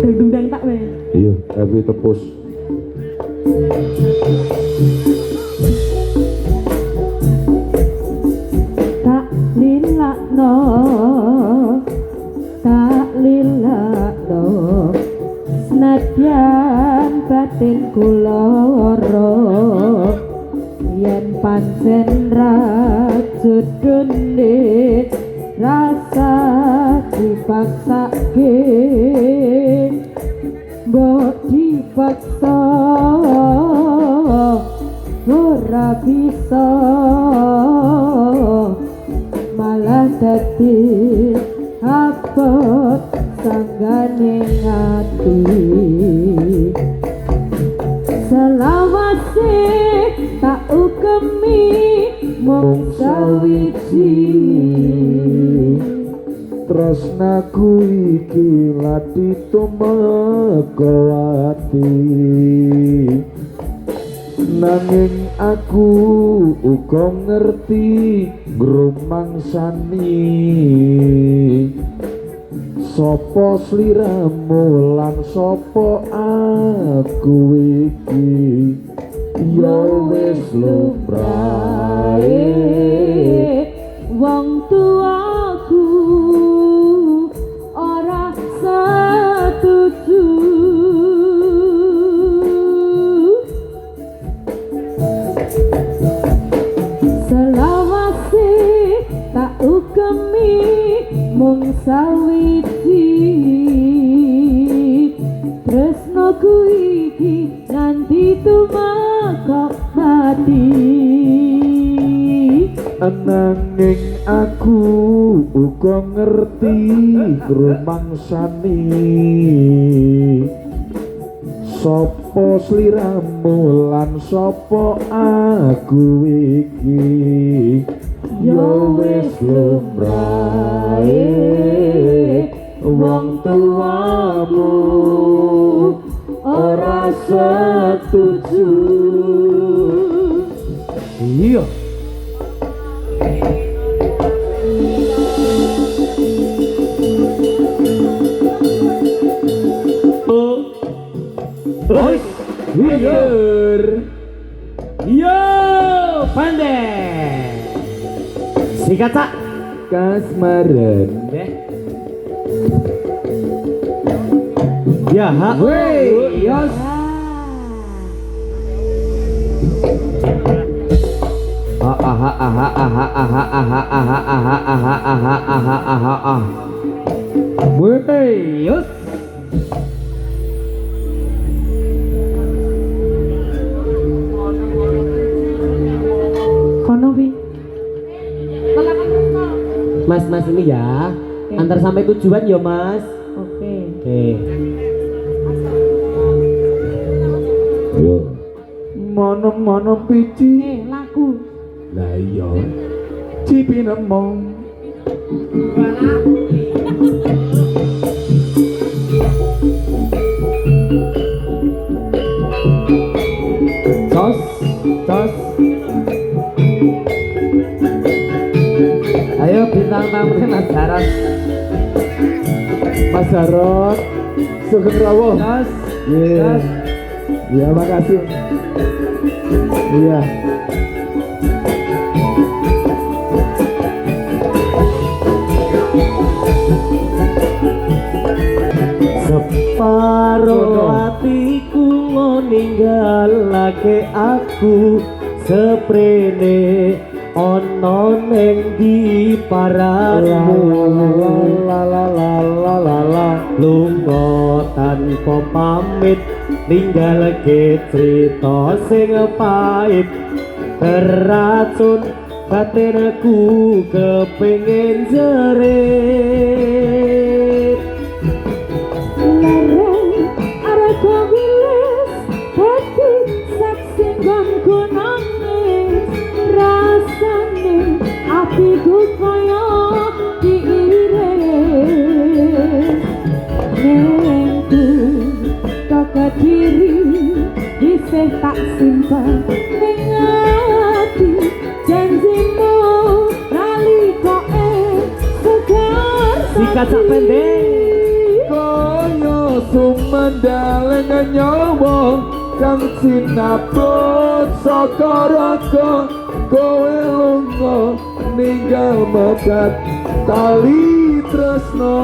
Dendang tak we. iya Evi tepus Tak lilakno pancen rajudune rasa dipaksake mbok dipaksa ora bisa malah dadi abot sanggane ati selawase tak ukemi mung sawiji tresnaku iki lati tumeka ati nanging aku uga ngerti ngrumangsani sapa sliramu lan sapa aku iki ya wis lumrahe wong tuaku ora setuju selawase tak ukemi mung sawiji tresnaku iki nganti tumeka mati ananging aku uga ngerti rumangsani sapa sliramu lan sapa aku iki ya wis lumrahe wong tuamu ora setuju Iya. Hidur. Yo, pandai. Sikat sak. kasmaran Ya, ha. Wey, yos. Wey, yos. kono wi Mas ini ya. Antar sampai tujuan ya, Mas. oke Oke. yo mono pici laku lah iya cipi nemong Tos, tos. Ayo bintang tamunya Mas Jarot. Mas Jarot Sugeng Rawuh Tos, iya tos. iya makasih iya Separo hatiku ninggalake aku seprene ono neng di paramu lunga tanpa pamit ninggalake cerita sing pahit teracun batinku kepengin jerit larang areko wilis dadi saksi nggonku nangis rasane atiku kaya diiris nengku toko diri isih tak simpan ning ati janjimu lali kok segar sikat sak pendek kaya sumendaleng nyawa kang sinaput saka raga kowe lunga ninggal mekat tali tresno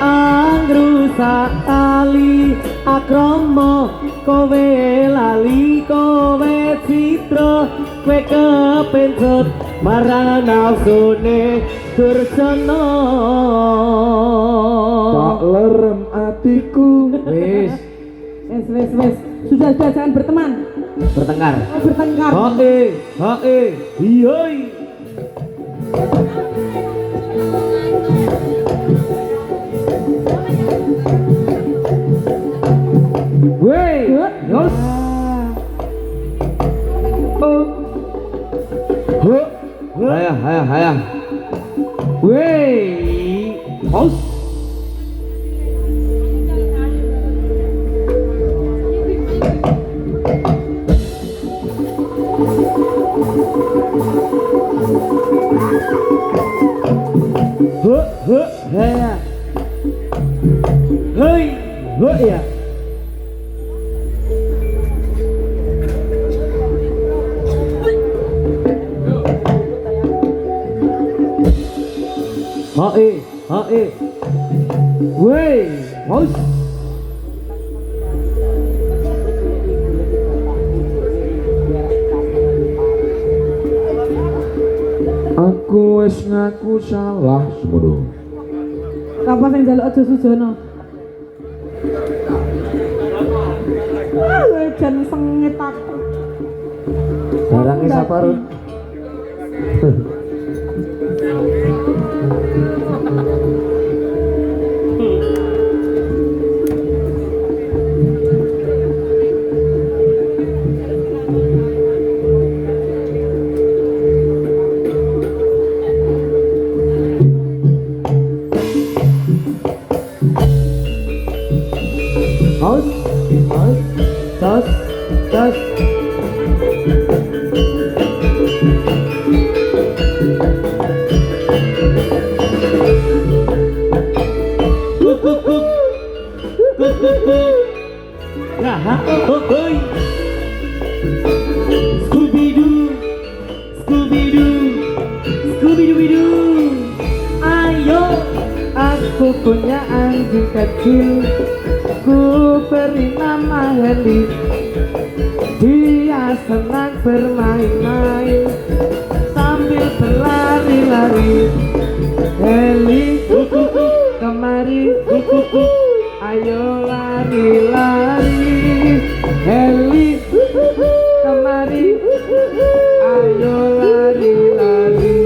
angrusak tali akrama kowe lali kowe citra kowe kepencut marang nafsune Dursana. Tak lerem atiku. Wis Wes. Sudah jangan berteman. bertengkar. Oh, bertengkar. Iyoi. Woi, yos. Hayang. Woi, hos. Hayang. Ya. Hae. Woi, hos. Aku wis ngaku salah semono. Apa sing njaluk aja sujono? Jan sengit aku. Barangnya saparut. Tos. Scooby-Doo. Ayo, aku punya anjing kecil. Ku beri nama Heli. Dia senang bermain-main sambil berlari-lari. Heli, kemari, ayo lari-lari. Heli, kemari, ayo lari-lari.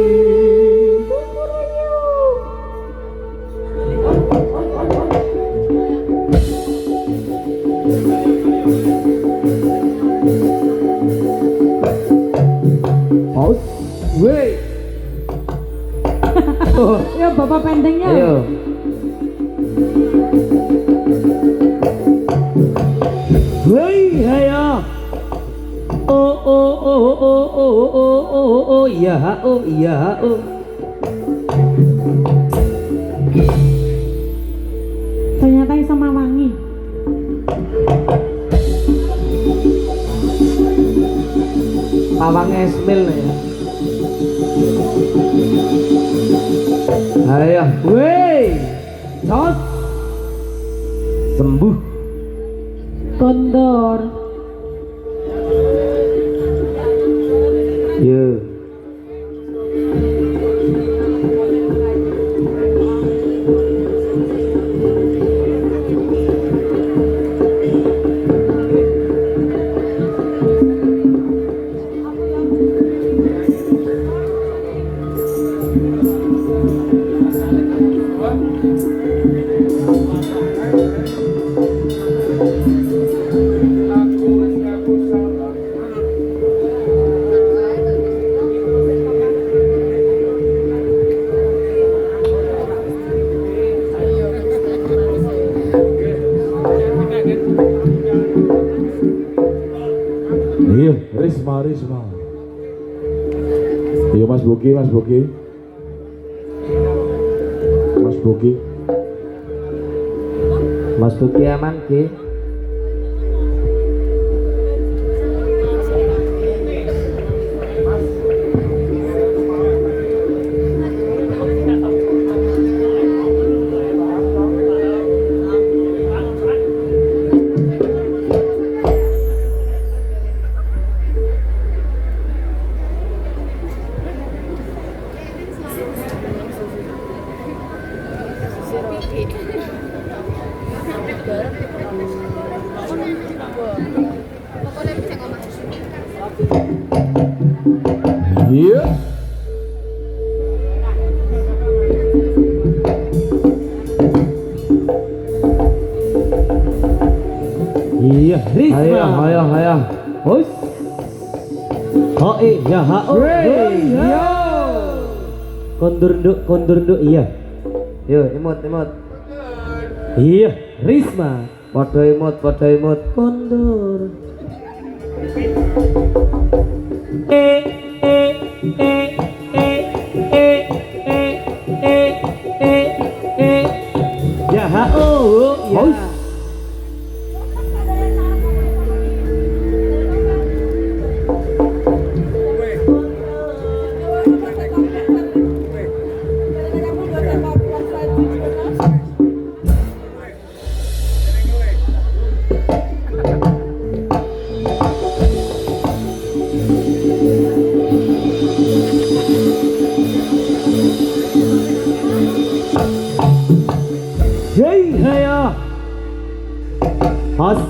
Woi. Ya bapak pendengnya. Ayo. Woi, ayo. Iya. Ternyata sama wangi. Pawang esmil ya. Ayo, woi. Tos. Sembuh. Kondor. Yo. Iya, Risma. Iya Mas Bogi. Mas Tuki aman ki. Iya. Iya, Risma. Ayo. Hus. Oh iya, ha oh. Iya. Kondur nduk iya. Yo, imut. Iya, Risma. Podo imut. Kondur. Ya ha oh ya. Hey, heya. Has.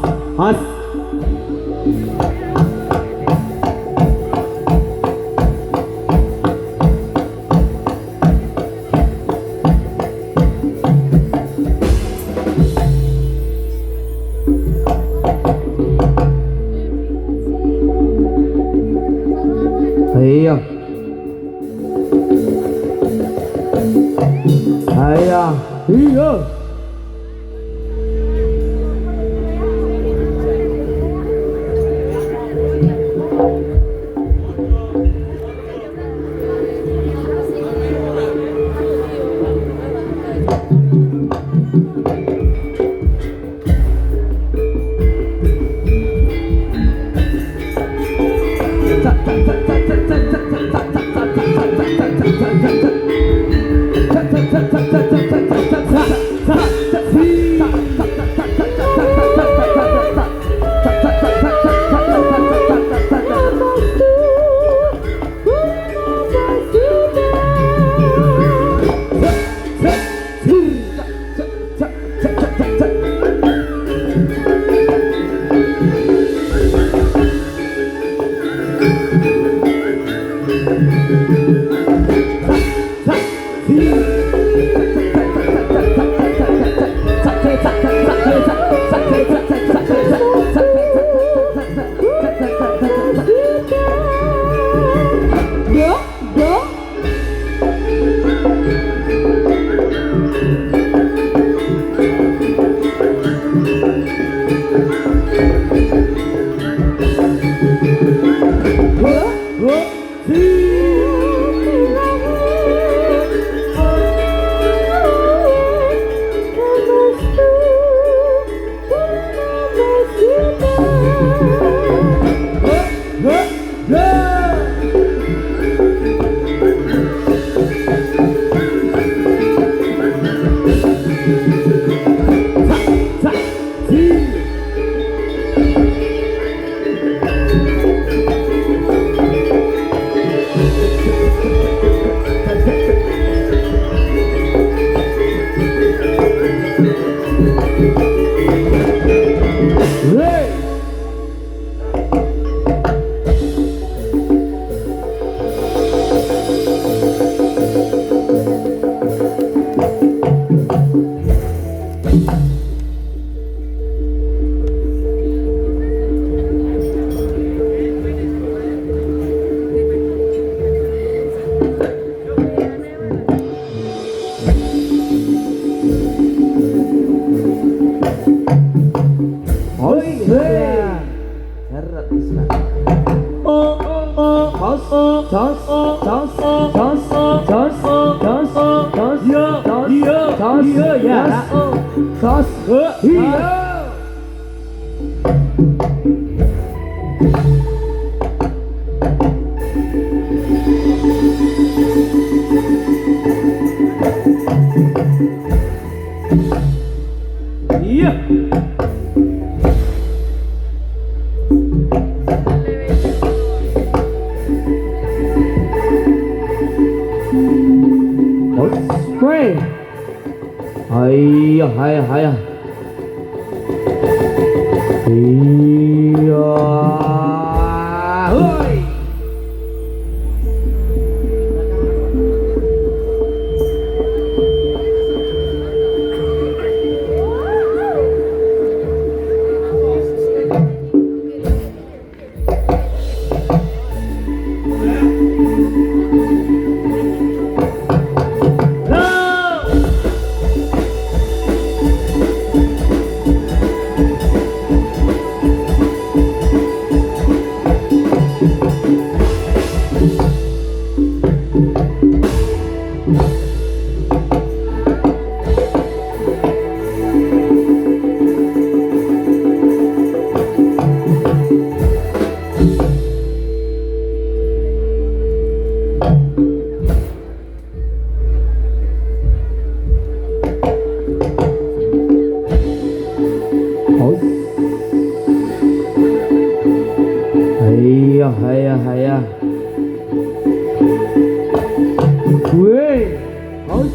Ayo. Iya. Ayo. Iya. Hoi. Hayah, hayah, hayah. Weh, aus.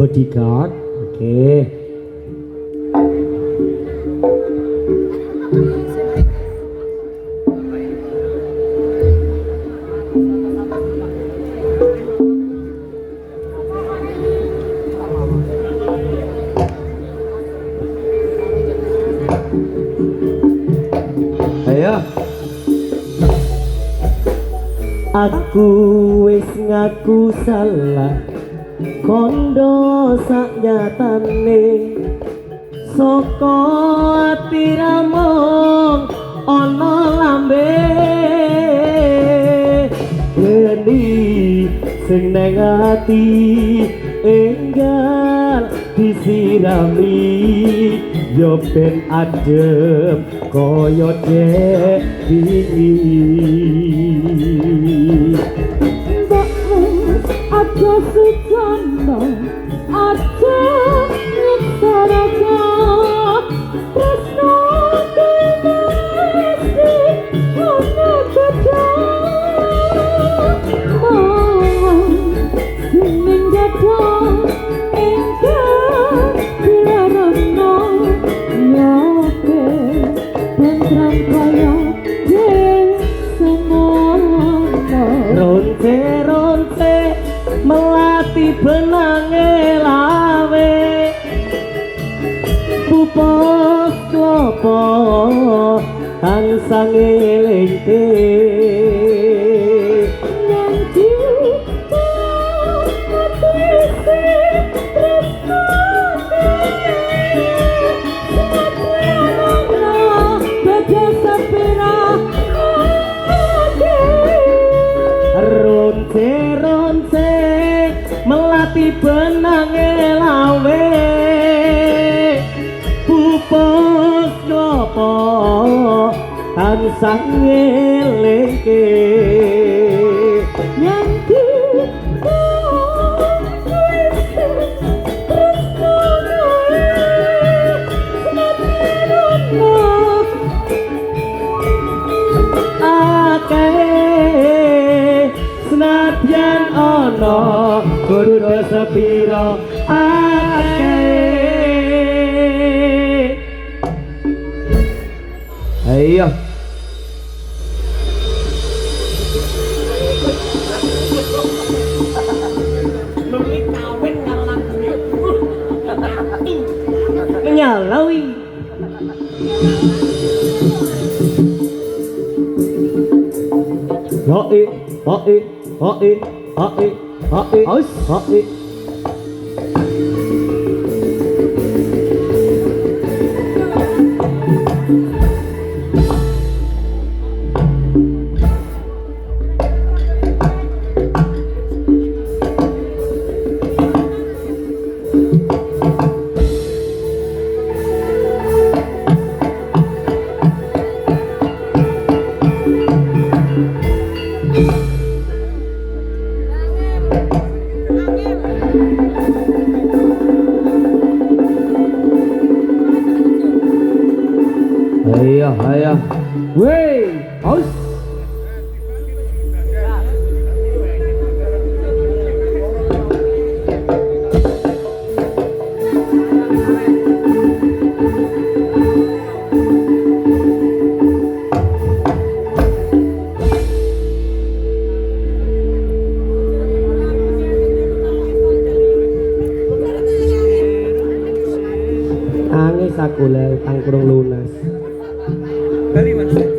Bodyguard, oke. Hayah. Aku wis ngaku salah kondo saknyatane saka ati ramong ana lambe geni sing nang ati enggal disirami yo ben adem kaya dek wingi. Aja sejana, aja nyeksaraga tresno dinasti ana beda mawon sing gada enggal dilarangno yoke tentram kaya semono ronce-ronce melati benange lawe pupos klopo tansah ngelingke nanti ronce-ronce melati benange lawe pupus klopo tansah ngelingke nanti senadyan ana kudu sepiro akeh. Hayah. Nyalawi Hoi, hoi, hoi, hoi, hoi, hoi. Hayah, hayah. Weh, aus. sakula utang kurung lunas. Bali Mas.